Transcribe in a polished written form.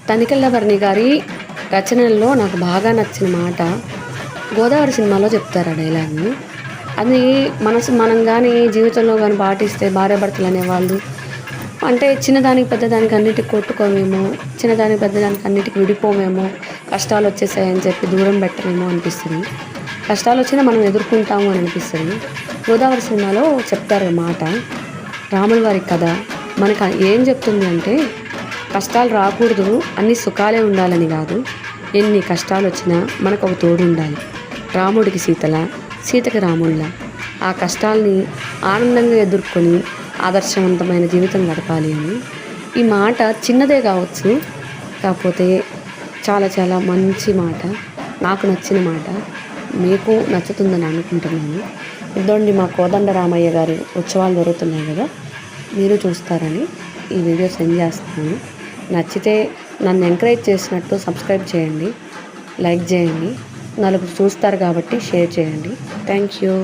తనికెళ్ళ భరణి గారి రచనల్లో నాకు బాగా నచ్చిన మాట గోదావరి సినిమాలో చెప్తారు ఆ డైలాగ్ని. అది మనం కానీ జీవితంలో కానీ పాటిస్తే భార్యాభర్తలు అనేవాళ్ళు అంటే చిన్నదానికి పెద్దదానికి అన్నిటికి కొట్టుకోమేమో, చిన్నదానికి పెద్దదానికి అన్నిటికి విడిపోమేమో, కష్టాలు వచ్చేసాయని చెప్పి దూరం పెట్టరేమో అనిపిస్తుంది. కష్టాలు వచ్చినా మనం ఎదుర్కొంటాము అని అనిపిస్తుంది. గోదావరి సినిమాలో చెప్తారు మాట. రాముల వారి కథ మనకు ఏం చెప్తుంది అంటే కష్టాలు రాకూడదు, అన్ని సుఖాలే ఉండాలని కాదు, ఎన్ని కష్టాలు వచ్చినా మనకు ఒక తోడు ఉండాలి. రాముడికి సీతలా, సీతకి రాముడిలా ఆ కష్టాల్ని ఆనందంగా ఎదుర్కొని ఆదర్శవంతమైన జీవితం గడపాలి అని. ఈ మాట చిన్నదే కావచ్చు, కాకపోతే చాలా చాలా మంచి మాట, నాకు నచ్చిన మాట, మీకు నచ్చుతుందని అనుకుంటున్నాను. ఇదండి మా కోదండరామయ్య గారి ఉత్సవాలు జరుగుతున్నాయి కదా, మీరు చూస్తారని ఈ వీడియో సెండ్ చేస్తున్నాను. నచ్చితే నన్ను ఎంకరేజ్ చేసినట్టు సబ్స్క్రైబ్ చేయండి, లైక్ చేయండి, నలుగురు చూస్తారు కాబట్టి షేర్ చేయండి. Thank you.